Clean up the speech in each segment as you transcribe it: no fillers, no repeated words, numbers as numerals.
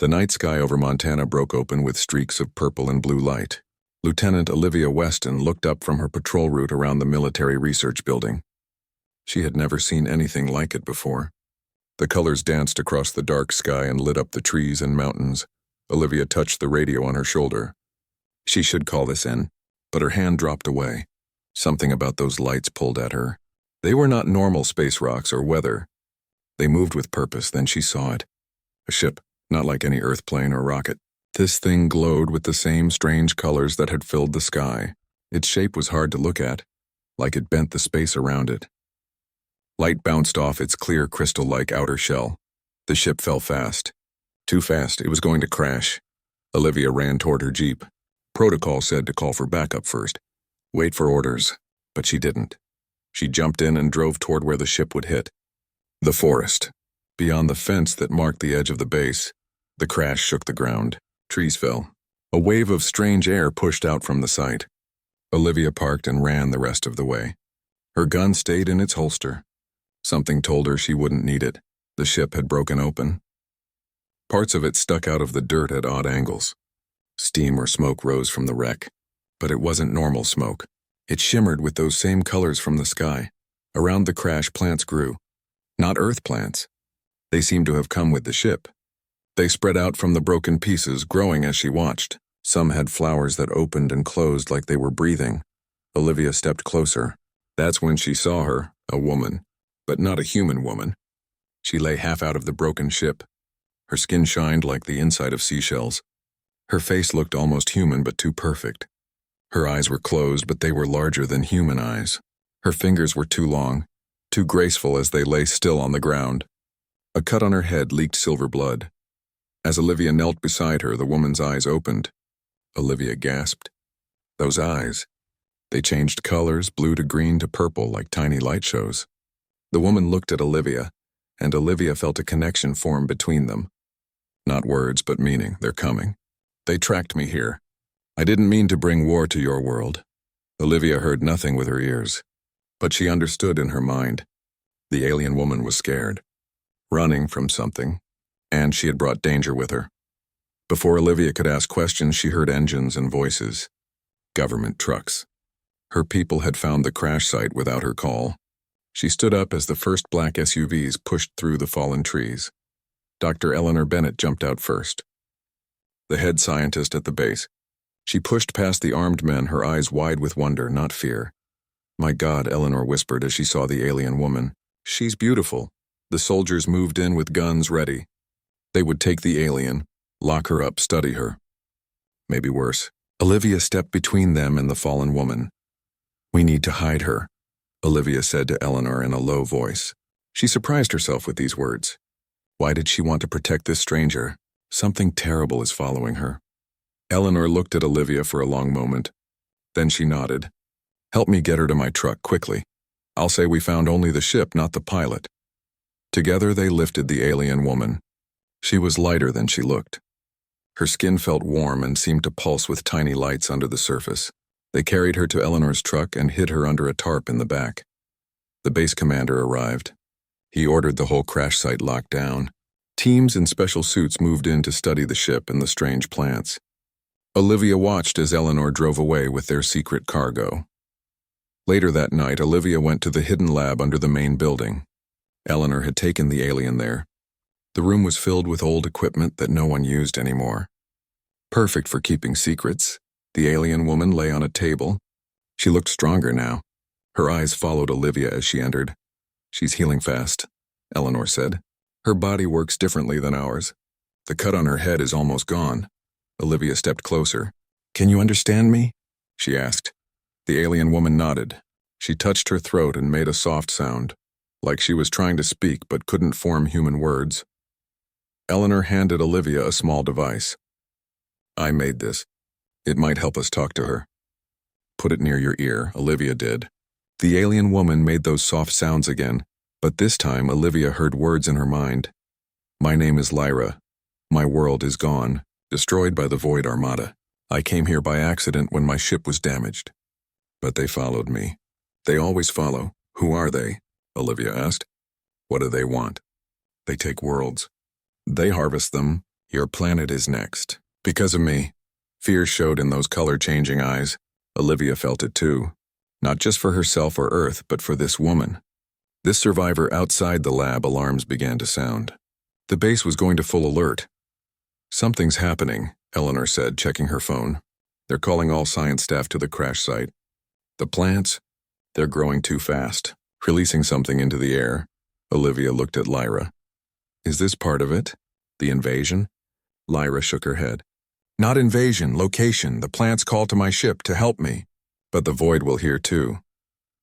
The night sky over Montana broke open with streaks of purple and blue light. Lieutenant Olivia Weston looked up from her patrol route around the military research building. She had never seen anything like it before. The colors danced across the dark sky and lit up the trees and mountains. Olivia touched the radio on her shoulder. She should call this in, but her hand dropped away. Something about those lights pulled at her. They were not normal space rocks or weather. They moved with purpose, then she saw it. A ship, not like any Earth plane or rocket. This thing glowed with the same strange colors that had filled the sky. Its shape was hard to look at, like it bent the space around it. Light bounced off its clear crystal-like outer shell. The ship fell fast. Too fast, it was going to crash. Olivia ran toward her jeep. Protocol said to call for backup first. Wait for orders, but she didn't. She jumped in and drove toward where the ship would hit. The forest. Beyond the fence that marked the edge of the base, the crash shook the ground. Trees fell. A wave of strange air pushed out from the site. Olivia parked and ran the rest of the way. Her gun stayed in its holster. Something told her she wouldn't need it. The ship had broken open. Parts of it stuck out of the dirt at odd angles. Steam or smoke rose from the wreck, but it wasn't normal smoke. It shimmered with those same colors from the sky. Around the crash, plants grew. Not Earth plants. They seemed to have come with the ship. They spread out from the broken pieces, growing as she watched. Some had flowers that opened and closed like they were breathing. Olivia stepped closer. That's when she saw her, a woman, but not a human woman. She lay half out of the broken ship. Her skin shined like the inside of seashells. Her face looked almost human but too perfect. Her eyes were closed, but they were larger than human eyes. Her fingers were too long, too graceful as they lay still on the ground. A cut on her head leaked silver blood. As Olivia knelt beside her, the woman's eyes opened. Olivia gasped. Those eyes. They changed colors, blue to green to purple, like tiny light shows. The woman looked at Olivia, and Olivia felt a connection form between them. Not words, but meaning. They're coming. They tracked me here. I didn't mean to bring war to your world. Olivia heard nothing with her ears, but she understood in her mind. The alien woman was scared, running from something, and she had brought danger with her. Before Olivia could ask questions, she heard engines and voices. Government trucks. Her people had found the crash site without her call. She stood up as the first black SUVs pushed through the fallen trees. Dr. Eleanor Bennett jumped out first, the head scientist at the base. She pushed past the armed men, her eyes wide with wonder, not fear. My God, Eleanor whispered as she saw the alien woman. She's beautiful. The soldiers moved in with guns ready. They would take the alien, lock her up, study her. Maybe worse. Olivia stepped between them and the fallen woman. We need to hide her, Olivia said to Eleanor in a low voice. She surprised herself with these words. Why did she want to protect this stranger? Something terrible is following her. Eleanor looked at Olivia for a long moment. Then she nodded. Help me get her to my truck, quickly. I'll say we found only the ship, not the pilot. Together they lifted the alien woman. She was lighter than she looked. Her skin felt warm and seemed to pulse with tiny lights under the surface. They carried her to Eleanor's truck and hid her under a tarp in the back. The base commander arrived. He ordered the whole crash site locked down. Teams in special suits moved in to study the ship and the strange plants. Olivia watched as Eleanor drove away with their secret cargo. Later that night, Olivia went to the hidden lab under the main building. Eleanor had taken the alien there. The room was filled with old equipment that no one used anymore. Perfect for keeping secrets. The alien woman lay on a table. She looked stronger now. Her eyes followed Olivia as she entered. She's healing fast, Eleanor said. Her body works differently than ours. The cut on her head is almost gone. Olivia stepped closer. Can you understand me? She asked. The alien woman nodded. She touched her throat and made a soft sound, like she was trying to speak but couldn't form human words. Eleanor handed Olivia a small device. I made this. It might help us talk to her. Put it near your ear, Olivia did. The alien woman made those soft sounds again, but this time Olivia heard words in her mind. My name is Lyra. My world is gone, destroyed by the Void Armada. I came here by accident when my ship was damaged. But they followed me. They always follow. Who are they? Olivia asked. What do they want? They take worlds. They harvest them, Your planet is next. Because of me. Fear showed in those color-changing eyes. Olivia felt it too. Not just for herself or Earth, but for this woman. This survivor outside the lab. Alarms began to sound. The base was going to full alert. Something's happening, Eleanor said, checking her phone. They're calling all science staff to the crash site. The plants? They're growing too fast, releasing something into the air. Olivia looked at Lyra. Is this part of it? The invasion? Lyra shook her head. Not invasion, location. The plants call to my ship to help me. But the void will hear too.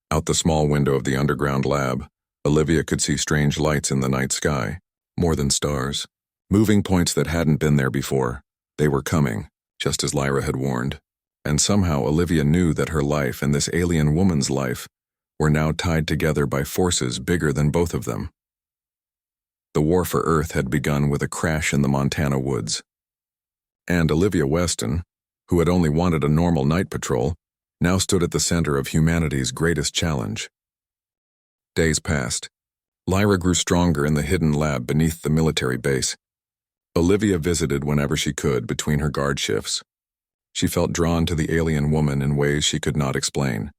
Out the small window of the underground lab, Olivia could see strange lights in the night sky. More than stars. Moving points that hadn't been there before. They were coming, just as Lyra had warned. And somehow Olivia knew that her life and this alien woman's life were now tied together by forces bigger than both of them. The war for Earth had begun with a crash in the Montana woods. And Olivia Weston, who had only wanted a normal night patrol, now stood at the center of humanity's greatest challenge. Days passed. Lyra grew stronger in the hidden lab beneath the military base. Olivia visited whenever she could between her guard shifts. She felt drawn to the alien woman in ways she could not explain.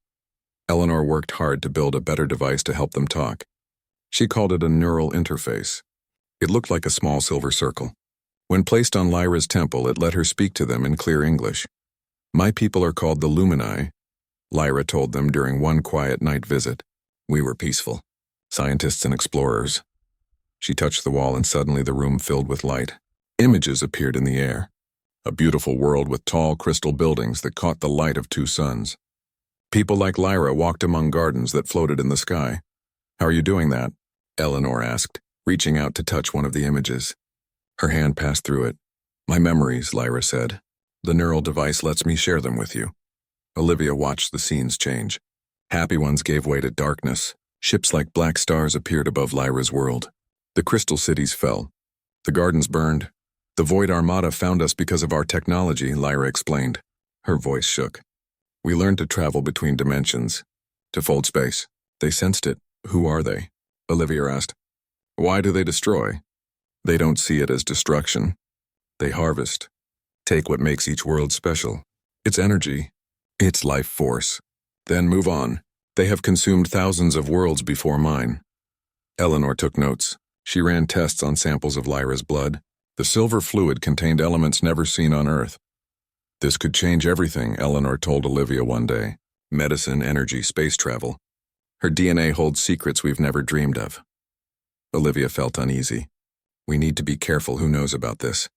Eleanor worked hard to build a better device to help them talk. She called it a neural interface. It looked like a small silver circle. When placed on Lyra's temple, it let her speak to them in clear English. My people are called the Lumini, Lyra told them during one quiet night visit. We were peaceful. Scientists and explorers. She touched the wall and suddenly the room filled with light. Images appeared in the air. A beautiful world with tall crystal buildings that caught the light of two suns. People like Lyra walked among gardens that floated in the sky. How are you doing that? Eleanor asked, reaching out to touch one of the images. Her hand passed through it. My memories, Lyra said. The neural device lets me share them with you. Olivia watched the scenes change. Happy ones gave way to darkness. Ships like black stars appeared above Lyra's world. The crystal cities fell. The gardens burned. The Void Armada found us because of our technology, Lyra explained. Her voice shook. We learned to travel between dimensions. To fold space. They sensed it. Who are they? Olivia asked. Why do they destroy? They don't see it as destruction. They harvest. Take what makes each world special. Its energy. Its life force. Then move on. They have consumed thousands of worlds before mine. Eleanor took notes. She ran tests on samples of Lyra's blood. The silver fluid contained elements never seen on Earth. This could change everything, Eleanor told Olivia one day. Medicine, energy, space travel. Her DNA holds secrets we've never dreamed of. Olivia felt uneasy. We need to be careful who knows about this.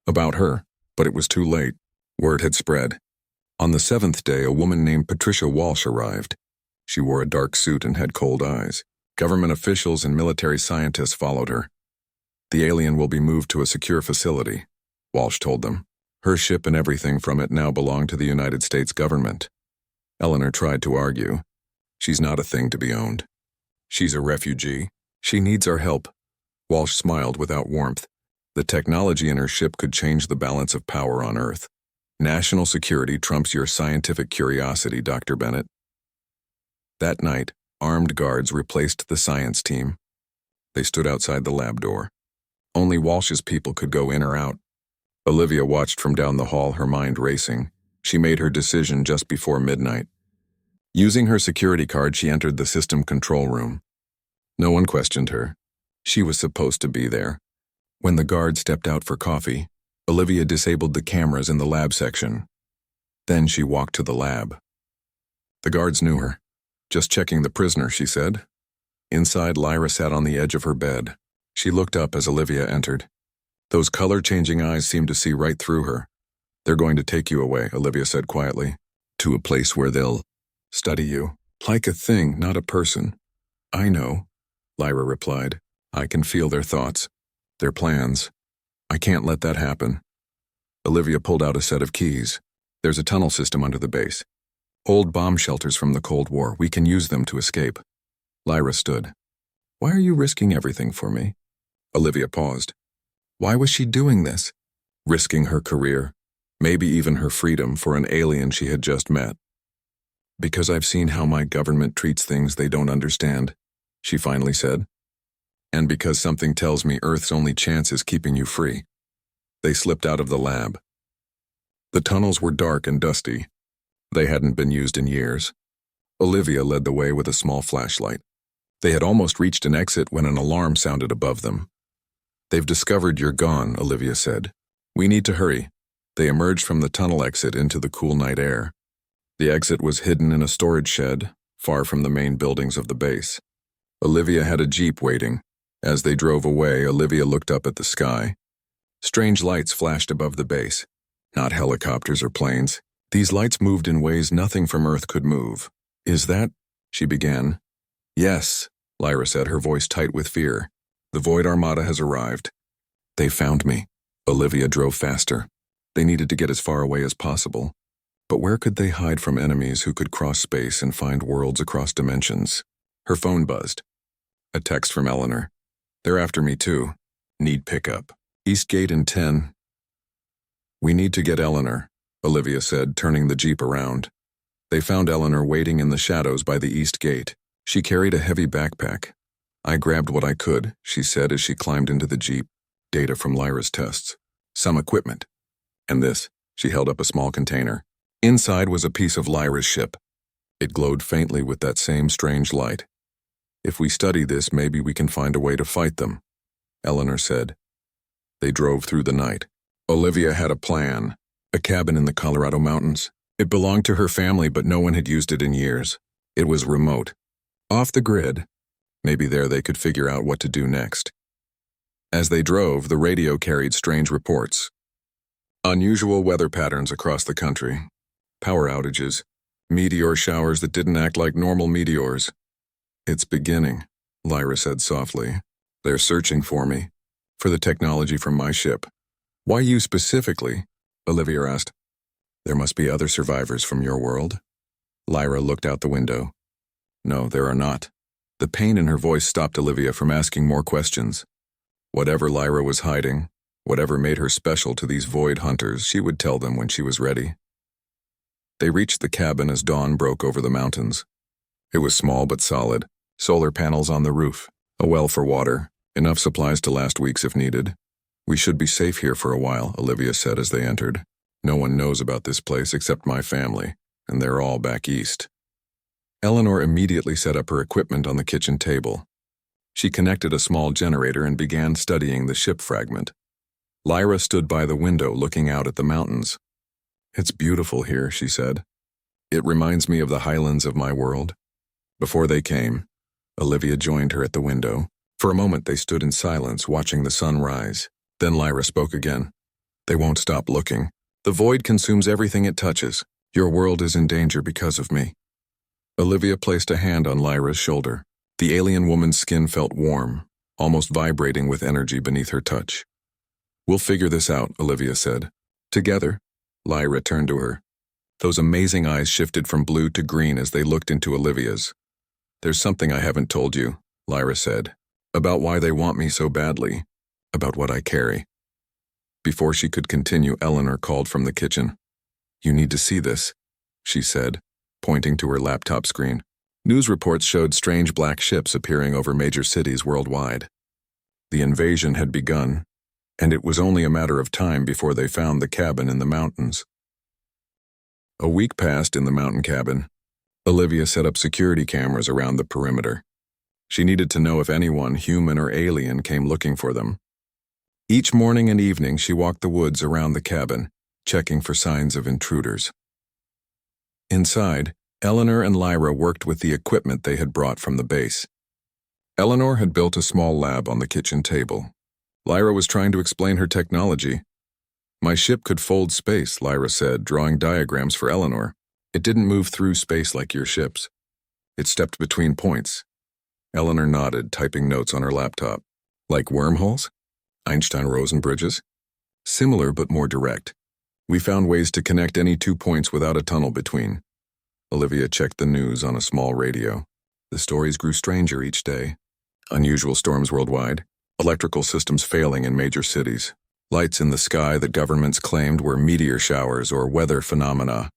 About her, but it was too late. Word had spread. On the 7th day, a woman named Patricia Walsh arrived. She wore a dark suit and had cold eyes. Government officials and military scientists followed her. The alien will be moved to a secure facility, Walsh told them. Her ship and everything from it now belong to the United States government. Eleanor tried to argue. She's not a thing to be owned. She's a refugee. She needs our help. Walsh smiled without warmth. The technology in her ship could change the balance of power on Earth. National security trumps your scientific curiosity, Dr. Bennett. That night, armed guards replaced the science team. They stood outside the lab door. Only Walsh's people could go in or out. Olivia watched from down the hall, her mind racing. She made her decision just before midnight. Using her security card, she entered the system control room. No one questioned her. She was supposed to be there. When the guard stepped out for coffee, Olivia disabled the cameras in the lab section. Then she walked to the lab. The guards knew her. Just checking the prisoner, she said. Inside, Lyra sat on the edge of her bed. She looked up as Olivia entered. Those color-changing eyes seemed to see right through her. They're going to take you away, Olivia said quietly. To a place where they'll study you. Like a thing, not a person. I know, Lyra replied. I can feel their thoughts. Their plans. I can't let that happen. Olivia pulled out a set of keys. There's a tunnel system under the base. Old bomb shelters from the Cold War. We can use them to escape. Lyra stood. Why are you risking everything for me? Olivia paused. Why was she doing this? Risking her career, maybe even her freedom for an alien she had just met. Because I've seen how my government treats things they don't understand, she finally said. And because something tells me Earth's only chance is keeping you free. They slipped out of the lab. The tunnels were dark and dusty. They hadn't been used in years. Olivia led the way with a small flashlight. They had almost reached an exit when an alarm sounded above them. "They've discovered you're gone," Olivia said. "We need to hurry." They emerged from the tunnel exit into the cool night air. The exit was hidden in a storage shed, far from the main buildings of the base. Olivia had a jeep waiting. As they drove away, Olivia looked up at the sky. Strange lights flashed above the base. Not helicopters or planes. These lights moved in ways nothing from Earth could move. "Is that?" she began. "Yes," Lyra said, her voice tight with fear. "The Void Armada has arrived." "They found me." Olivia drove faster. They needed to get as far away as possible. But where could they hide from enemies who could cross space and find worlds across dimensions? Her phone buzzed. A text from Eleanor. "They're after me too. Need pickup. East Gate in 10. "We need to get Eleanor," Olivia said, turning the jeep around. They found Eleanor waiting in the shadows by the East Gate. She carried a heavy backpack. "I grabbed what I could," she said as she climbed into the jeep. "Data from Lyra's tests. Some equipment. And this," she held up a small container. Inside was a piece of Lyra's ship. It glowed faintly with that same strange light. "If we study this, maybe we can find a way to fight them," Eleanor said. They drove through the night. Olivia had a plan. A cabin in the Colorado mountains. It belonged to her family, but no one had used it in years. It was remote. Off the grid. Maybe there they could figure out what to do next. As they drove, the radio carried strange reports. Unusual weather patterns across the country. Power outages. Meteor showers that didn't act like normal meteors. "It's beginning," Lyra said softly. "They're searching for me. For the technology from my ship." "Why you specifically?" Olivia asked. "There must be other survivors from your world." Lyra looked out the window. "No, there are not." The pain in her voice stopped Olivia from asking more questions. Whatever Lyra was hiding, whatever made her special to these void hunters, she would tell them when she was ready. They reached the cabin as dawn broke over the mountains. It was small but solid. Solar panels on the roof, a well for water, enough supplies to last weeks if needed. "We should be safe here for a while," Olivia said as they entered. "No one knows about this place except my family, and they're all back east." Eleanor immediately set up her equipment on the kitchen table. She connected a small generator and began studying the ship fragment. Lyra stood by the window looking out at the mountains. "It's beautiful here," she said. "It reminds me of the highlands of my world." Before they came, Olivia joined her at the window. For a moment they stood in silence, watching the sun rise. Then Lyra spoke again. "They won't stop looking. The void consumes everything it touches. Your world is in danger because of me." Olivia placed a hand on Lyra's shoulder. The alien woman's skin felt warm, almost vibrating with energy beneath her touch. "We'll figure this out," Olivia said. "Together." Lyra turned to her. Those amazing eyes shifted from blue to green as they looked into Olivia's. "There's something I haven't told you," Lyra said, "about why they want me so badly, about what I carry." Before she could continue, Eleanor called from the kitchen. "You need to see this," she said, pointing to her laptop screen. News reports showed strange black ships appearing over major cities worldwide. The invasion had begun, and it was only a matter of time before they found the cabin in the mountains. A week passed in the mountain cabin. Olivia set up security cameras around the perimeter. She needed to know if anyone, human or alien, came looking for them. Each morning and evening she walked the woods around the cabin, checking for signs of intruders. Inside, Eleanor and Lyra worked with the equipment they had brought from the base. Eleanor had built a small lab on the kitchen table. Lyra was trying to explain her technology. "My ship could fold space," Lyra said, drawing diagrams for Eleanor. "It didn't move through space like your ships. It stepped between points." Eleanor nodded, typing notes on her laptop. "Like wormholes? Einstein-Rosen bridges?" "Similar but more direct. We found ways to connect any 2 points without a tunnel between." Olivia checked the news on a small radio. The stories grew stranger each day. Unusual storms worldwide, electrical systems failing in major cities, lights in the sky that governments claimed were meteor showers or weather phenomena.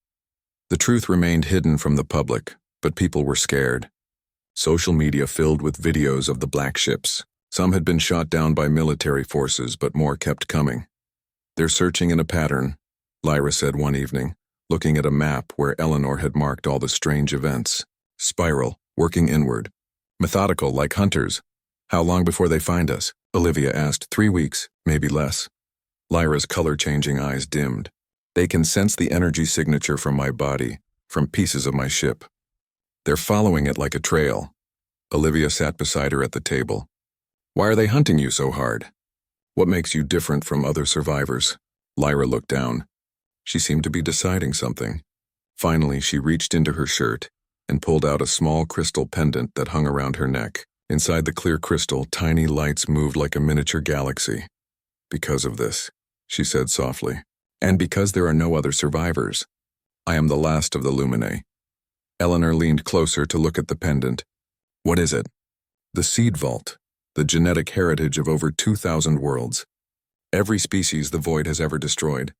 The truth remained hidden from the public, but people were scared. Social media filled with videos of the black ships. Some had been shot down by military forces, but more kept coming. They're searching in a pattern, Lyra said one evening, looking at a map where Eleanor had marked all the strange events. Spiral, working inward. Methodical, like hunters. How long before they find us? Olivia asked. 3 weeks, maybe less. Lyra's color-changing eyes dimmed. They can sense the energy signature from my body, from pieces of my ship. They're following it like a trail. Olivia sat beside her at the table. Why are they hunting you so hard? What makes you different from other survivors? Lyra looked down. She seemed to be deciding something. Finally, she reached into her shirt and pulled out a small crystal pendant that hung around her neck. Inside the clear crystal, tiny lights moved like a miniature galaxy. Because of this, she said softly, and because there are no other survivors, I am the last of the Luminae. Eleanor leaned closer to look at the pendant. What is it? The seed vault, the genetic heritage of over 2,000 worlds. Every species the Void has ever destroyed,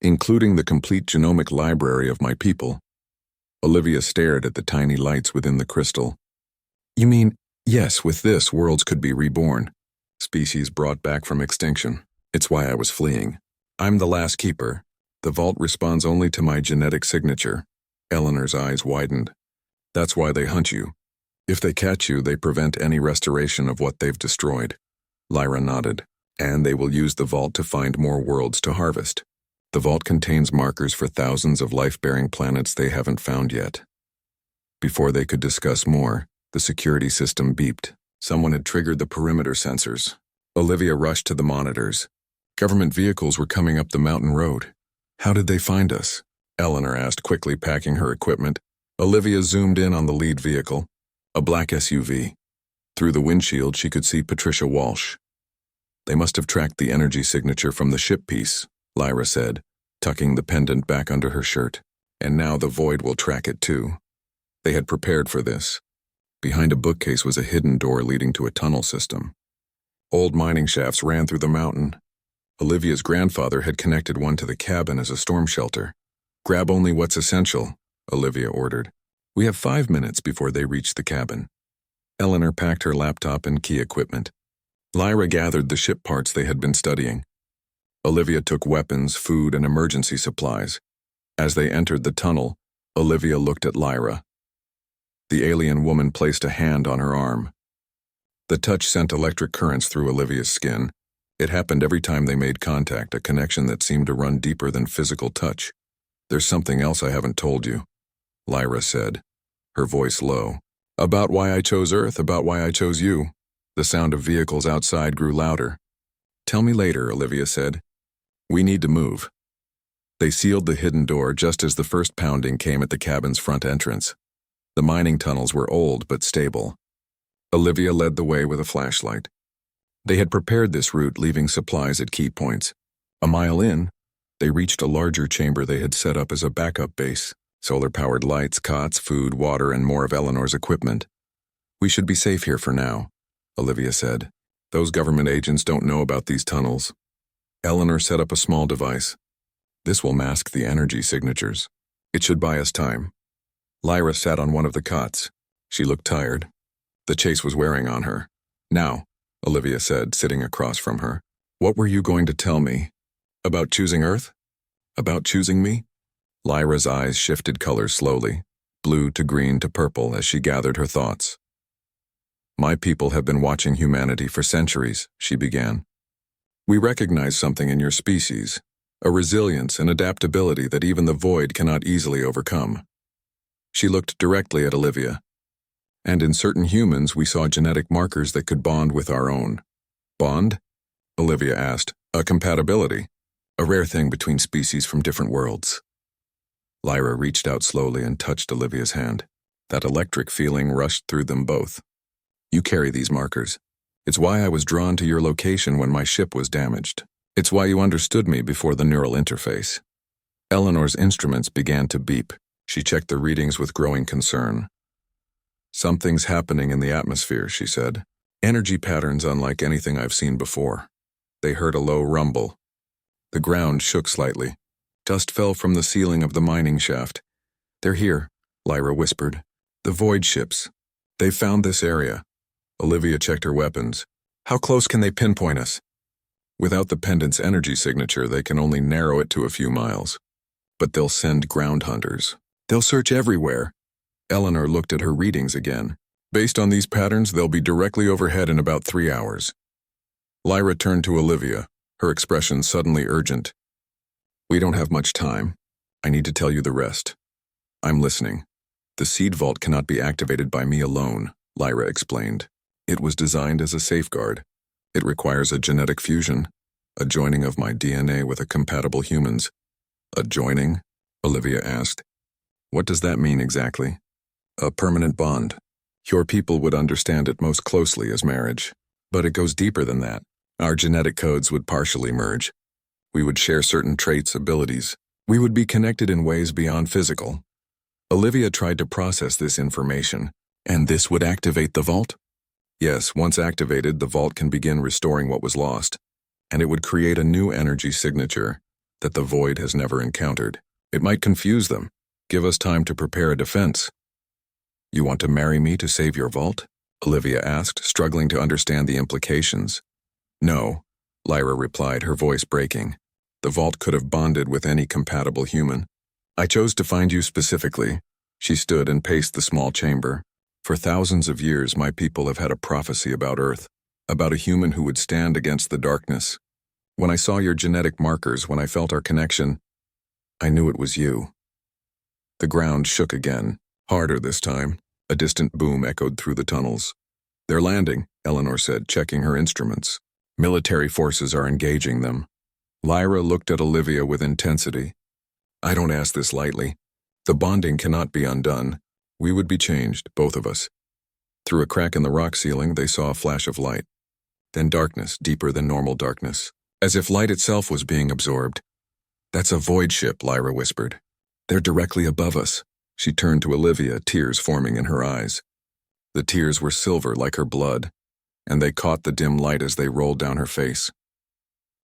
including the complete genomic library of my people. Olivia stared at the tiny lights within the crystal. You mean, yes, with this, worlds could be reborn. Species brought back from extinction. It's why I was fleeing. I'm the last keeper. The vault responds only to my genetic signature. Eleanor's eyes widened. That's why they hunt you. If they catch you, they prevent any restoration of what they've destroyed. Lyra nodded. And they will use the vault to find more worlds to harvest. The vault contains markers for thousands of life-bearing planets they haven't found yet. Before they could discuss more, the security system beeped. Someone had triggered the perimeter sensors. Olivia rushed to the monitors. Government vehicles were coming up the mountain road. How did they find us? Eleanor asked, quickly packing her equipment. Olivia zoomed in on the lead vehicle, a black SUV. Through the windshield, she could see Patricia Walsh. They must have tracked the energy signature from the ship piece, Lyra said, tucking the pendant back under her shirt. And now the Void will track it too. They had prepared for this. Behind a bookcase was a hidden door leading to a tunnel system. Old mining shafts ran through the mountain. Olivia's grandfather had connected one to the cabin as a storm shelter. Grab only what's essential, Olivia ordered. We have 5 minutes before they reach the cabin. Eleanor packed her laptop and key equipment. Lyra gathered the ship parts they had been studying. Olivia took weapons, food, and emergency supplies. As they entered the tunnel, Olivia looked at Lyra. The alien woman placed a hand on her arm. The touch sent electric currents through Olivia's skin. It happened every time they made contact, a connection that seemed to run deeper than physical touch. There's something else I haven't told you, Lyra said, her voice low. About why I chose Earth, about why I chose you. The sound of vehicles outside grew louder. Tell me later, Olivia said. We need to move. They sealed the hidden door just as the first pounding came at the cabin's front entrance. The mining tunnels were old but stable. Olivia led the way with a flashlight. They had prepared this route, leaving supplies at key points. A mile in, they reached a larger chamber they had set up as a backup base. Solar-powered lights, cots, food, water, and more of Eleanor's equipment. We should be safe here for now, Olivia said. Those government agents don't know about these tunnels. Eleanor set up a small device. This will mask the energy signatures. It should buy us time. Lyra sat on one of the cots. She looked tired. The chase was wearing on her. Now, Olivia said, sitting across from her. What were you going to tell me? About choosing Earth? About choosing me? Lyra's eyes shifted colors slowly, blue to green to purple as she gathered her thoughts. My people have been watching humanity for centuries, she began. We recognize something in your species, a resilience and adaptability that even the Void cannot easily overcome. She looked directly at Olivia. And in certain humans, we saw genetic markers that could bond with our own. Bond? Olivia asked. A compatibility, a rare thing between species from different worlds. Lyra reached out slowly and touched Olivia's hand. That electric feeling rushed through them both. You carry these markers. It's why I was drawn to your location when my ship was damaged. It's why you understood me before the neural interface. Eleanor's instruments began to beep. She checked the readings with growing concern. Something's happening in the atmosphere, she said. Energy patterns unlike anything I've seen before. They heard a low rumble. The ground shook slightly. Dust fell from the ceiling of the mining shaft. They're here, Lyra whispered. The Void ships. They found this area. Olivia checked her weapons. How close can they pinpoint us? Without the pendant's energy signature, they can only narrow it to a few miles. But they'll send ground hunters. They'll search everywhere. Eleanor looked at her readings again. Based on these patterns, they'll be directly overhead in about 3 hours. Lyra turned to Olivia, her expression suddenly urgent. We don't have much time. I need to tell you the rest. I'm listening. The seed vault cannot be activated by me alone, Lyra explained. It was designed as a safeguard. It requires a genetic fusion, a joining of my DNA with a compatible human's. A joining? Olivia asked. What does that mean exactly? A permanent bond. Your people would understand it most closely as marriage. But it goes deeper than that. Our genetic codes would partially merge. We would share certain traits, abilities. We would be connected in ways beyond physical. Olivia tried to process this information. And this would activate the vault? Yes, once activated, the vault can begin restoring what was lost. And it would create a new energy signature that the void has never encountered. It might confuse them. Give us time to prepare a defense. You want to marry me to save your vault? Olivia asked, struggling to understand the implications. No, Lyra replied, her voice breaking. The vault could have bonded with any compatible human. I chose to find you specifically. She stood and paced the small chamber. For thousands of years, my people have had a prophecy about Earth, about a human who would stand against the darkness. When I saw your genetic markers, when I felt our connection, I knew it was you. The ground shook again, harder this time. A distant boom echoed through the tunnels. They're landing, Eleanor said, checking her instruments. Military forces are engaging them. Lyra looked at Olivia with intensity. I don't ask this lightly. The bonding cannot be undone. We would be changed, both of us. Through a crack in the rock ceiling, they saw a flash of light. Then darkness, deeper than normal darkness, as if light itself was being absorbed. That's a void ship, Lyra whispered. They're directly above us. She turned to Olivia, tears forming in her eyes. The tears were silver like her blood, and they caught the dim light as they rolled down her face.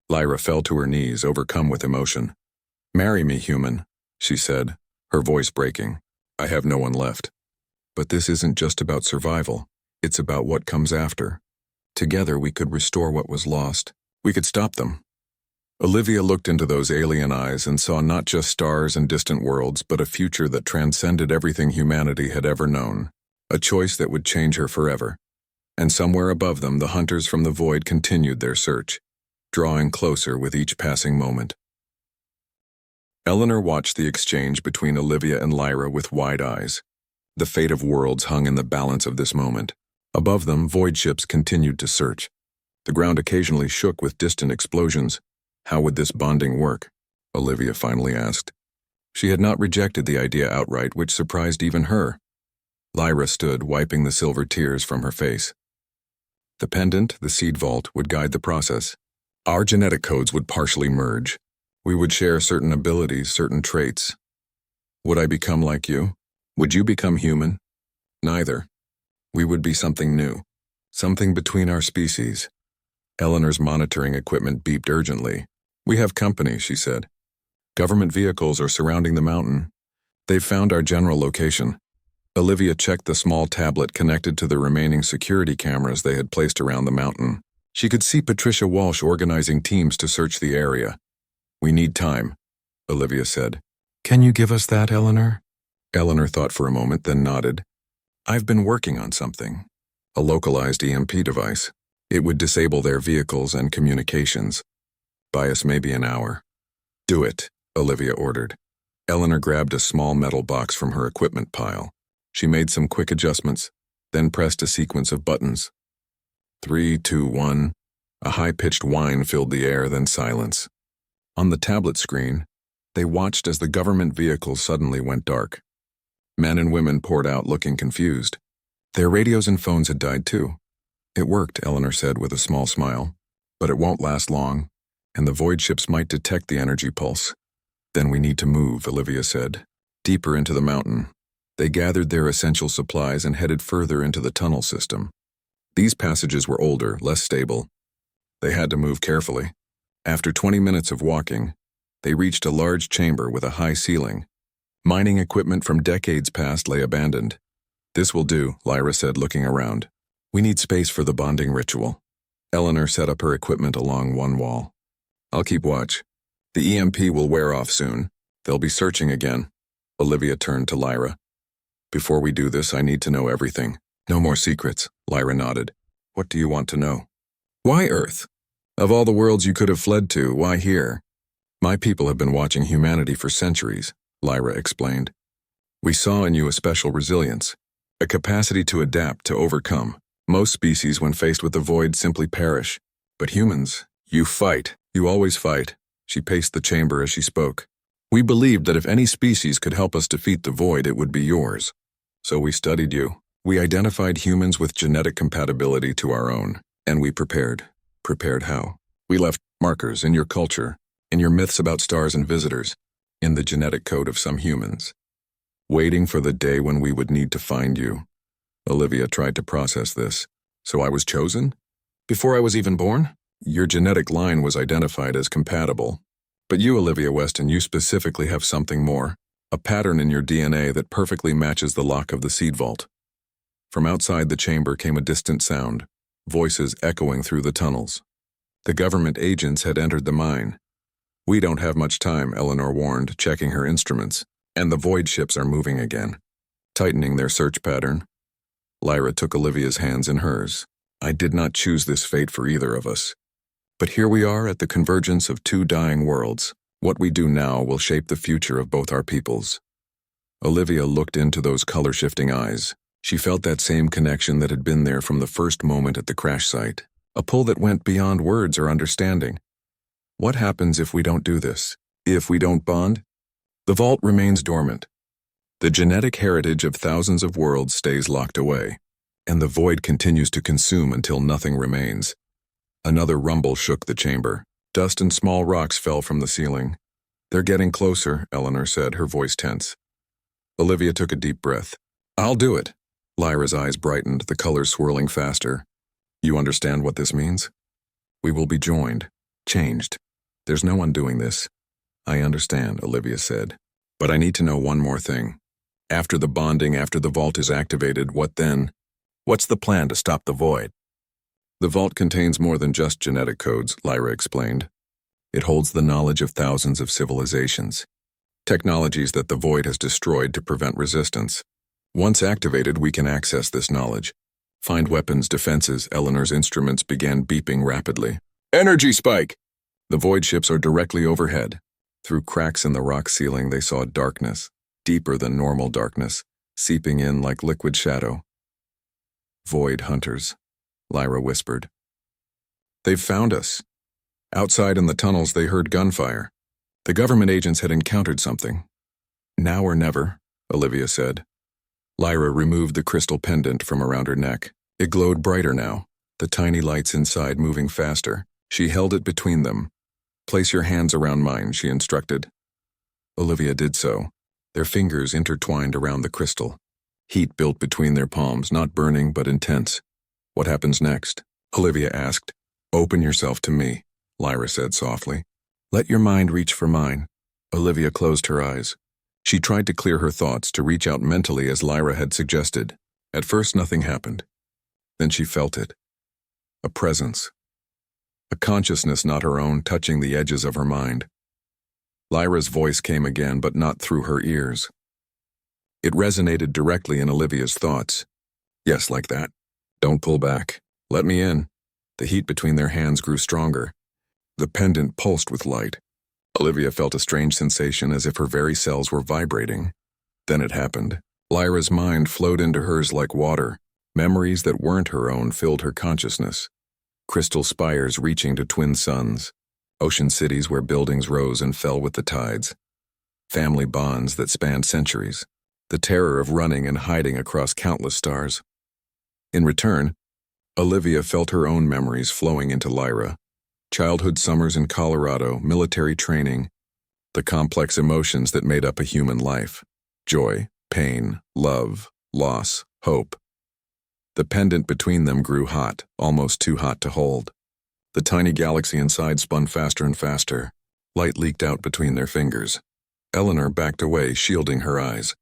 Lyra fell to her knees, overcome with emotion. Marry me, human, she said, her voice breaking. I have no one left. But this isn't just about survival. It's about what comes after. Together we could restore what was lost. We could stop them. Olivia looked into those alien eyes and saw not just stars and distant worlds, but a future that transcended everything humanity had ever known. A choice that would change her forever. And somewhere above them, the hunters from the void continued their search, drawing closer with each passing moment. Eleanor watched the exchange between Olivia and Lyra with wide eyes. The fate of worlds hung in the balance of this moment. Above them, void ships continued to search. The ground occasionally shook with distant explosions. How would this bonding work? Olivia finally asked. She had not rejected the idea outright, which surprised even her. Lyra stood, wiping the silver tears from her face. The pendant, the seed vault, would guide the process. Our genetic codes would partially merge. We would share certain abilities, certain traits. Would I become like you? Would you become human? Neither. We would be something new. Something between our species. Eleanor's monitoring equipment beeped urgently. We have company, she said. Government vehicles are surrounding the mountain. They've found our general location. Olivia checked the small tablet connected to the remaining security cameras they had placed around the mountain. She could see Patricia Walsh organizing teams to search the area. We need time, Olivia said. Can you give us that, Eleanor? Eleanor thought for a moment, then nodded. I've been working on something. A localized EMP device. It would disable their vehicles and communications. Buy us maybe an hour. Do it, Olivia ordered. Eleanor grabbed a small metal box from her equipment pile. She made some quick adjustments, then pressed a sequence of buttons. 3, 2, 1. A high-pitched whine filled the air, then silence. On the tablet screen, they watched as the government vehicles suddenly went dark. Men and women poured out looking confused. Their radios and phones had died too. It worked, Eleanor said with a small smile. But it won't last long, and the void ships might detect the energy pulse. Then we need to move, Olivia said. Deeper into the mountain. They gathered their essential supplies and headed further into the tunnel system. These passages were older, less stable. They had to move carefully. After 20 minutes of walking, they reached a large chamber with a high ceiling. Mining equipment from decades past lay abandoned. This will do, Lyra said, looking around. We need space for the bonding ritual. Eleanor set up her equipment along one wall. I'll keep watch. The EMP will wear off soon. They'll be searching again. Olivia turned to Lyra. Before we do this, I need to know everything. No more secrets, Lyra nodded. What do you want to know? Why Earth? Of all the worlds you could have fled to, why here? My people have been watching humanity for centuries, Lyra explained. We saw in you a special resilience, a capacity to adapt, to overcome. Most species, when faced with the void, simply perish. But humans, you fight. You always fight. She paced the chamber as she spoke. We believed that if any species could help us defeat the void, it would be yours. So we studied you. We identified humans with genetic compatibility to our own, and we prepared. Prepared how? We left markers in your culture, in your myths about stars and visitors, in the genetic code of some humans. Waiting for the day when we would need to find you. Olivia tried to process this. So I was chosen? Before I was even born? Your genetic line was identified as compatible. But you, Olivia Weston, you specifically have something more. A pattern in your DNA that perfectly matches the lock of the seed vault. From outside the chamber came a distant sound, voices echoing through the tunnels. The government agents had entered the mine. We don't have much time, Eleanor warned, checking her instruments, and the void ships are moving again, tightening their search pattern. Lyra took Olivia's hands in hers. I did not choose this fate for either of us. But here we are at the convergence of two dying worlds. What we do now will shape the future of both our peoples. Olivia looked into those color-shifting eyes. She felt that same connection that had been there from the first moment at the crash site, a pull that went beyond words or understanding. What happens if we don't do this? If we don't bond? The vault remains dormant. The genetic heritage of thousands of worlds stays locked away, and the void continues to consume until nothing remains. Another rumble shook the chamber. Dust and small rocks fell from the ceiling. They're getting closer, Eleanor said, her voice tense. Olivia took a deep breath. I'll do it. Lyra's eyes brightened, the colors swirling faster. You understand what this means? We will be joined, changed. There's no undoing this. I understand, Olivia said. But I need to know one more thing. After the bonding, after the vault is activated, what then? What's the plan to stop the void? The vault contains more than just genetic codes, Lyra explained. It holds the knowledge of thousands of civilizations, technologies that the void has destroyed to prevent resistance. Once activated, we can access this knowledge. Find weapons, defenses. Eleanor's instruments began beeping rapidly. Energy spike! The void ships are directly overhead. Through cracks in the rock ceiling, they saw darkness, deeper than normal darkness, seeping in like liquid shadow. Void hunters, Lyra whispered. They've found us. Outside in the tunnels, they heard gunfire. The government agents had encountered something. Now or never, Olivia said. Lyra removed the crystal pendant from around her neck. It glowed brighter now, the tiny lights inside moving faster. She held it between them. Place your hands around mine, she instructed. Olivia did so, their fingers intertwined around the crystal. Heat built between their palms, not burning but intense. What happens next? Olivia asked. Open yourself to me, Lyra said softly. Let your mind reach for mine. Olivia closed her eyes. She tried to clear her thoughts, to reach out mentally as Lyra had suggested. At first nothing happened. Then she felt it. A presence. A consciousness not her own, touching the edges of her mind. Lyra's voice came again, but not through her ears. It resonated directly in Olivia's thoughts. Yes, like that. Don't pull back. Let me in. The heat between their hands grew stronger. The pendant pulsed with light. Olivia felt a strange sensation, as if her very cells were vibrating. Then it happened. Lyra's mind flowed into hers like water. Memories that weren't her own filled her consciousness. Crystal spires reaching to twin suns. Ocean cities where buildings rose and fell with the tides. Family bonds that spanned centuries. The terror of running and hiding across countless stars. In return, Olivia felt her own memories flowing into Lyra. Childhood summers in Colorado, military training, the complex emotions that made up a human life. Joy, pain, love, loss, hope. The pendant between them grew hot, almost too hot to hold. The tiny galaxy inside spun faster and faster. Light leaked out between their fingers. Eleanor backed away, shielding her eyes.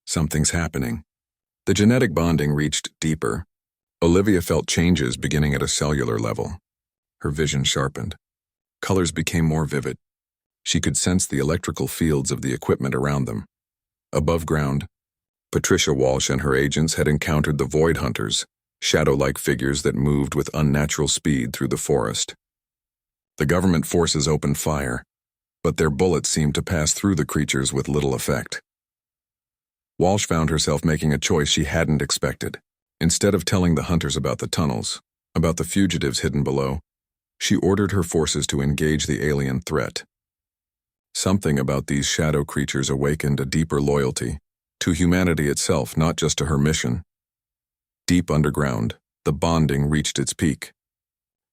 Something's happening. The genetic bonding reached deeper. Olivia felt changes beginning at a cellular level. Her vision sharpened. Colors became more vivid. She could sense the electrical fields of the equipment around them. Above ground, Patricia Walsh and her agents had encountered the Void Hunters, shadow-like figures that moved with unnatural speed through the forest. The government forces opened fire, but their bullets seemed to pass through the creatures with little effect. Walsh found herself making a choice she hadn't expected. Instead of telling the hunters about the tunnels, about the fugitives hidden below, she ordered her forces to engage the alien threat. Something about these shadow creatures awakened a deeper loyalty, to humanity itself, not just to her mission. Deep underground, the bonding reached its peak.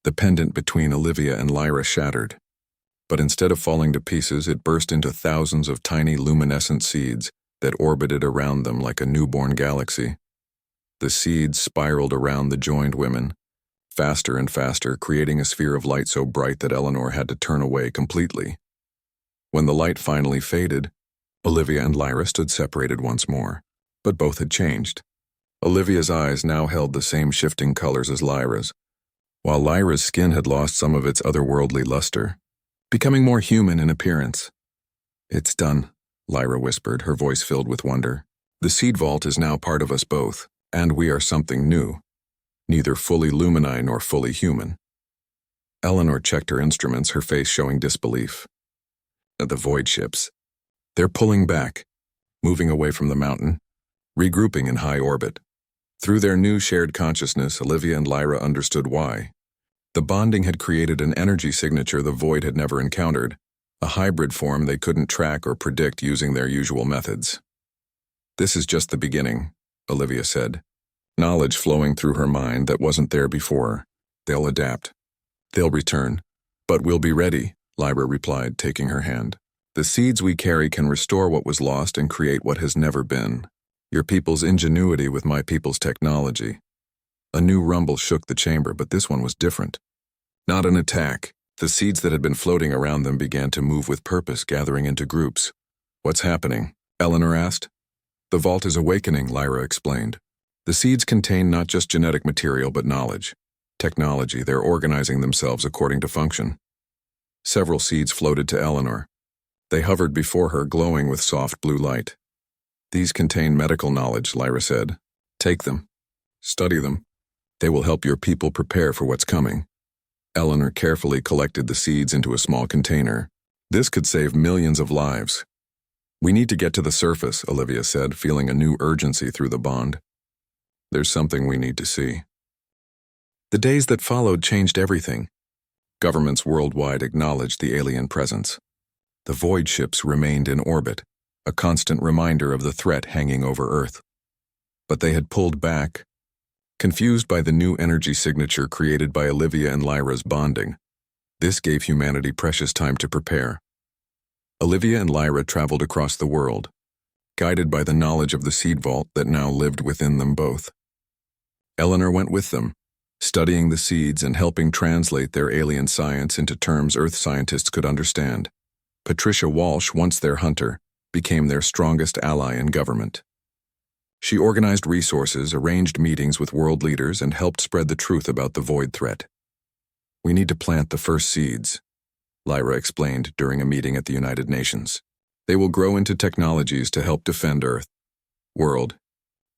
The pendant between Olivia and Lyra shattered. But instead of falling to pieces, it burst into thousands of tiny luminescent seeds that orbited around them like a newborn galaxy. The seeds spiraled around the joined women, faster and faster, creating a sphere of light so bright that Eleanor had to turn away completely. When the light finally faded, Olivia and Lyra stood separated once more, but both had changed. Olivia's eyes now held the same shifting colors as Lyra's, while Lyra's skin had lost some of its otherworldly luster, becoming more human in appearance. "It's done," Lyra whispered, her voice filled with wonder. "The seed vault is now part of us both, and we are something new, neither fully lumini nor fully human." Eleanor checked her instruments, her face showing disbelief. "The void ships. They're pulling back, moving away from the mountain, regrouping in high orbit." Through their new shared consciousness, Olivia and Lyra understood why. The bonding had created an energy signature the void had never encountered, a hybrid form they couldn't track or predict using their usual methods. "This is just the beginning," Olivia said, knowledge flowing through her mind that wasn't there before. "They'll adapt. They'll return. But we'll be ready," Lyra replied, taking her hand. "The seeds we carry can restore what was lost and create what has never been. Your people's ingenuity with my people's technology." A new rumble shook the chamber, but this one was different. Not an attack. The seeds that had been floating around them began to move with purpose, gathering into groups. "What's happening?" Eleanor asked. "The vault is awakening," Lyra explained. "The seeds contain not just genetic material but knowledge, technology. They're organizing themselves according to function." Several seeds floated to Eleanor. They hovered before her, glowing with soft blue light. "These contain medical knowledge," Lyra said. "Take them. Study them. They will help your people prepare for what's coming." Eleanor carefully collected the seeds into a small container. "This could save millions of lives." "We need to get to the surface," Olivia said, feeling a new urgency through the bond. "There's something we need to see." The days that followed changed everything. Governments worldwide acknowledged the alien presence. The void ships remained in orbit, a constant reminder of the threat hanging over Earth. But they had pulled back, confused by the new energy signature created by Olivia and Lyra's bonding. This gave humanity precious time to prepare. Olivia and Lyra traveled across the world, guided by the knowledge of the seed vault that now lived within them both. Eleanor went with them, studying the seeds and helping translate their alien science into terms Earth scientists could understand. Patricia Walsh, once their hunter, became their strongest ally in government. She organized resources, arranged meetings with world leaders, and helped spread the truth about the void threat. "We need to plant the first seeds," Lyra explained during a meeting at the United Nations. "They will grow into technologies to help defend Earth." World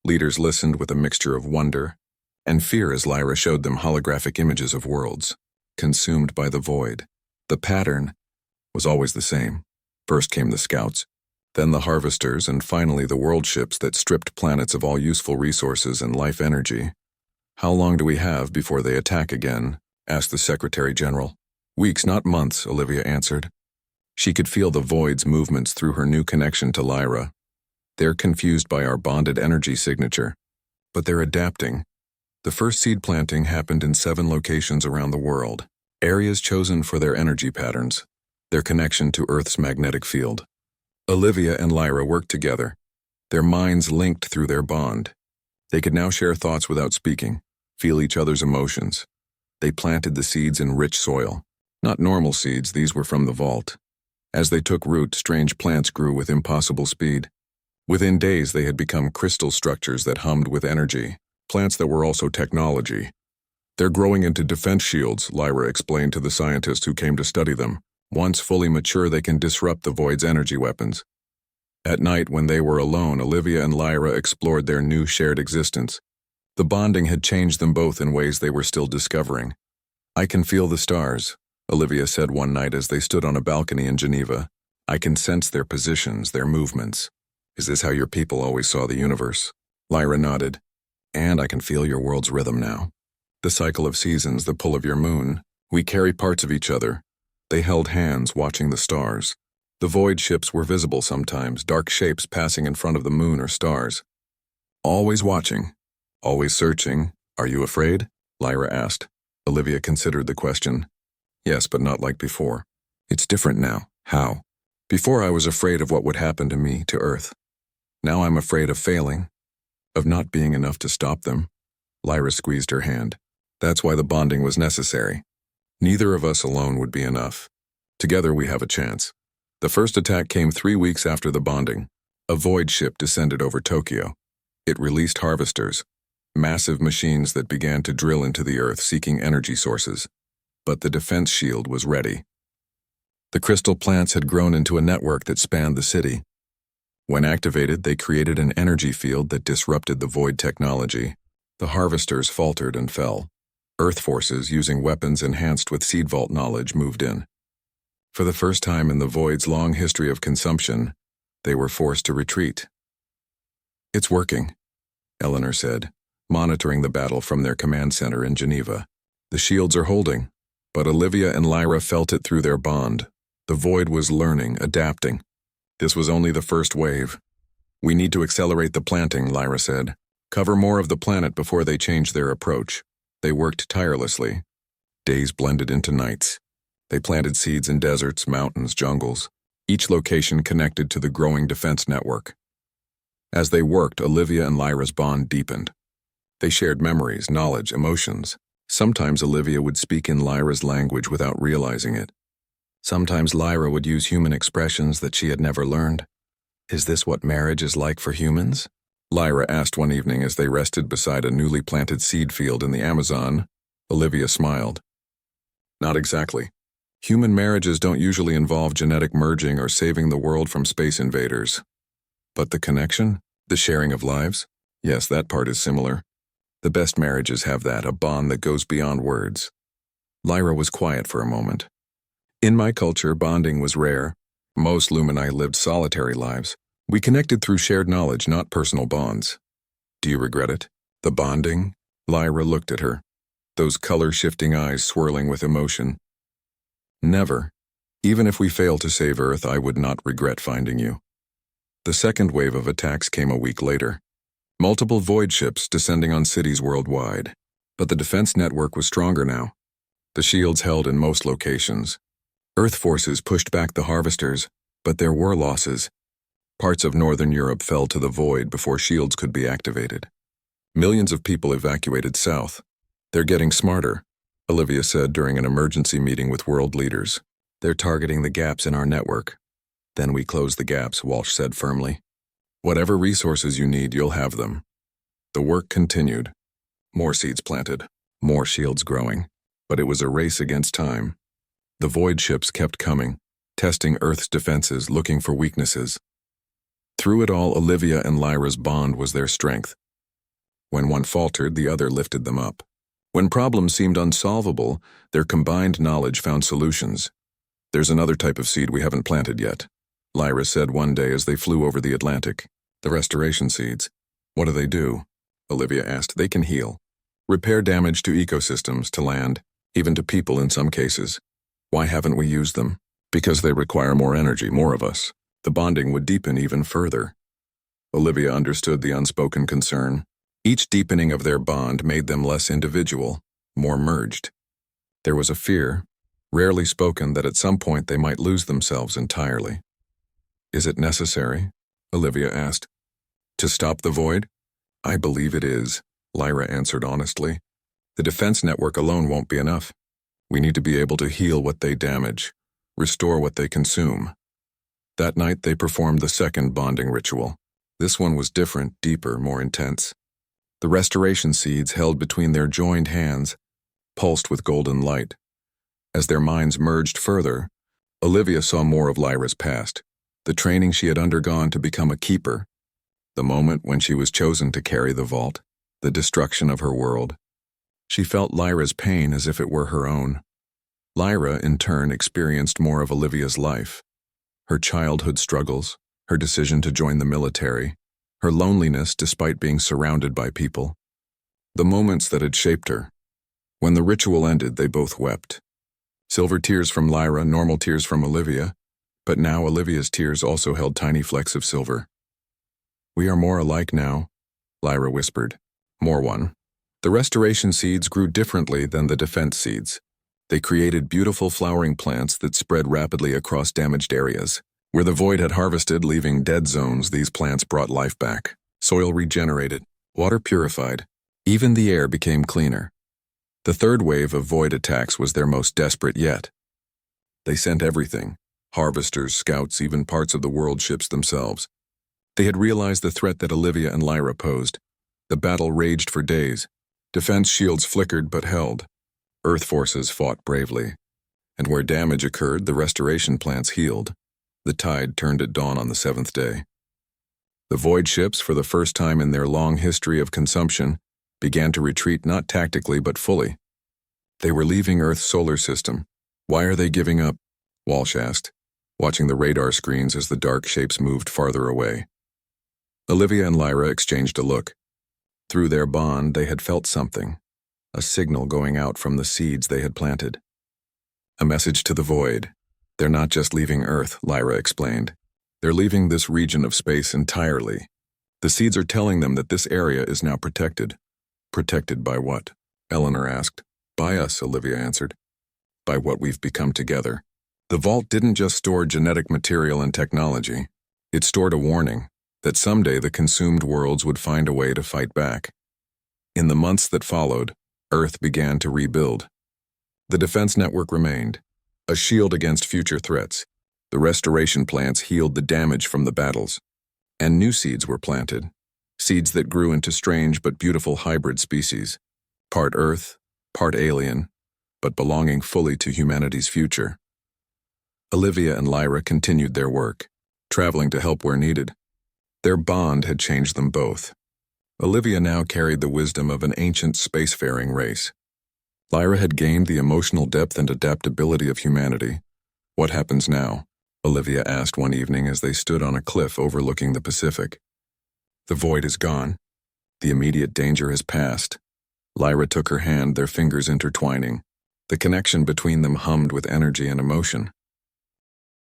leaders listened with a mixture of wonder and fear as Lyra showed them holographic images of worlds, consumed by the void. The pattern was always the same. First came the scouts, then the harvesters, and finally the world ships that stripped planets of all useful resources and life energy. "How long do we have before they attack again?" asked the Secretary General. "Weeks, not months," Olivia answered. She could feel the void's movements through her new connection to Lyra. "They're confused by our bonded energy signature, but they're adapting." The first seed planting happened in 7 locations around the world, areas chosen for their energy patterns, their connection to Earth's magnetic field. Olivia and Lyra worked together, their minds linked through their bond. They could now share thoughts without speaking, feel each other's emotions. They planted the seeds in rich soil. Not normal seeds, these were from the vault. As they took root, strange plants grew with impossible speed. Within days, they had become crystal structures that hummed with energy, plants that were also technology. They're growing into defense shields, Lyra explained to the scientists who came to study them. Once fully mature, they can disrupt the Void's energy weapons. At night, when they were alone, Olivia and Lyra explored their new shared existence. The bonding had changed them both in ways they were still discovering. "I can feel the stars," Olivia said one night as they stood on a balcony in Geneva. "I can sense their positions, their movements." "Is this how your people always saw the universe?" Lyra nodded. "And I can feel your world's rhythm now. The cycle of seasons, the pull of your moon. We carry parts of each other." They held hands, watching the stars. The Void ships were visible sometimes, dark shapes passing in front of the moon or stars. "Always watching, always searching. Are you afraid?" Lyra asked. Olivia considered the question. "Yes, but not like before. It's different now." "How?" "Before I was afraid of what would happen to me, to Earth. Now I'm afraid of failing, of not being enough to stop them." Lyra squeezed her hand. "That's why the bonding was necessary. Neither of us alone would be enough. Together we have a chance." The first attack came 3 weeks after the bonding. A Void ship descended over Tokyo. It released harvesters, massive machines that began to drill into the Earth seeking energy sources. But the defense shield was ready. The crystal plants had grown into a network that spanned the city. When activated, they created an energy field that disrupted the Void technology. The harvesters faltered and fell. Earth forces, using weapons enhanced with seed vault knowledge, moved in. For the first time in the Void's long history of consumption, they were forced to retreat. "It's working," Eleanor said, monitoring the battle from their command center in Geneva. "The shields are holding." But Olivia and Lyra felt it through their bond. The Void was learning, adapting. This was only the first wave. "We need to accelerate the planting," Lyra said. "Cover more of the planet before they change their approach." They worked tirelessly. Days blended into nights. They planted seeds in deserts, mountains, jungles, each location connected to the growing defense network. As they worked, Olivia and Lyra's bond deepened. They shared memories, knowledge, emotions. Sometimes Olivia would speak in Lyra's language without realizing it. Sometimes Lyra would use human expressions that she had never learned. "Is this what marriage is like for humans?" Lyra asked one evening as they rested beside a newly planted seed field in the Amazon. Olivia smiled. "Not exactly. Human marriages don't usually involve genetic merging or saving the world from space invaders. But the connection? The sharing of lives? Yes, that part is similar. The best marriages have that, a bond that goes beyond words." Lyra was quiet for a moment. "In my culture, bonding was rare. Most Lumini lived solitary lives. We connected through shared knowledge, not personal bonds." "Do you regret it? The bonding?" Lyra looked at her, those color-shifting eyes swirling with emotion. "Never. Even if we fail to save Earth, I would not regret finding you." The second wave of attacks came a week later. Multiple Void ships descending on cities worldwide. But the defense network was stronger now. The shields held in most locations. Earth forces pushed back the harvesters, but there were losses. Parts of Northern Europe fell to the Void before shields could be activated. Millions of people evacuated south. "They're getting smarter," Olivia said during an emergency meeting with world leaders. "They're targeting the gaps in our network." "Then we close the gaps," Walsh said firmly. "Whatever resources you need, you'll have them." The work continued. More seeds planted, more shields growing. But it was a race against time. The Void ships kept coming, testing Earth's defenses, looking for weaknesses. Through it all, Olivia and Lyra's bond was their strength. When one faltered, the other lifted them up. When problems seemed unsolvable, their combined knowledge found solutions. "There's another type of seed we haven't planted yet," Lyra said one day as they flew over the Atlantic. "The restoration seeds." "What do?" Olivia asked. "They can heal. Repair damage to ecosystems, to land, even to people in some cases." "Why haven't we used them?" "Because they require more energy, more of us. The bonding would deepen even further." Olivia understood the unspoken concern. Each deepening of their bond made them less individual, more merged. There was a fear, rarely spoken, that at some point they might lose themselves entirely. "Is it necessary?" Olivia asked. "To stop the Void?" "I believe it is," Lyra answered honestly. "The defense network alone won't be enough. We need to be able to heal what they damage, restore what they consume." That night they performed the second bonding ritual. This one was different, deeper, more intense. The restoration seeds held between their joined hands pulsed with golden light. As their minds merged further, Olivia saw more of Lyra's past, the training she had undergone to become a keeper, the moment when she was chosen to carry the vault, the destruction of her world. She felt Lyra's pain as if it were her own. Lyra, in turn, experienced more of Olivia's life. Her childhood struggles, her decision to join the military, her loneliness despite being surrounded by people. The moments that had shaped her. When the ritual ended, they both wept. Silver tears from Lyra, normal tears from Olivia, but now Olivia's tears also held tiny flecks of silver. "We are more alike now," Lyra whispered. "More one." The restoration seeds grew differently than the defense seeds. They created beautiful flowering plants that spread rapidly across damaged areas. Where the void had harvested, leaving dead zones, these plants brought life back. Soil regenerated, water purified, even the air became cleaner. The third wave of void attacks was their most desperate yet. They sent everything, harvesters, scouts, even parts of the world ships themselves. They had realized the threat that Olivia and Lyra posed. The battle raged for days. Defense shields flickered but held. Earth forces fought bravely. And where damage occurred, the restoration plants healed. The tide turned at dawn on the 7th day. The void ships, for the first time in their long history of consumption, began to retreat not tactically but fully. They were leaving Earth's solar system. "Why are they giving up?" Walsh asked, watching the radar screens as the dark shapes moved farther away. Olivia and Lyra exchanged a look. Through their bond, they had felt something, a signal going out from the seeds they had planted. A message to the void. "They're not just leaving Earth," Lyra explained. "They're leaving this region of space entirely. The seeds are telling them that this area is now protected." "Protected by what?" Eleanor asked. "By us," Olivia answered. "By what we've become together." The vault didn't just store genetic material and technology. It stored a warning that someday the consumed worlds would find a way to fight back. In the months that followed, Earth began to rebuild. The defense network remained, a shield against future threats. The restoration plants healed the damage from the battles. And new seeds were planted, seeds that grew into strange but beautiful hybrid species, part Earth, part alien, but belonging fully to humanity's future. Olivia and Lyra continued their work, traveling to help where needed. Their bond had changed them both. Olivia now carried the wisdom of an ancient spacefaring race. Lyra had gained the emotional depth and adaptability of humanity. "What happens now?" Olivia asked one evening as they stood on a cliff overlooking the Pacific. "The void is gone. The immediate danger has passed." Lyra took her hand, their fingers intertwining. The connection between them hummed with energy and emotion.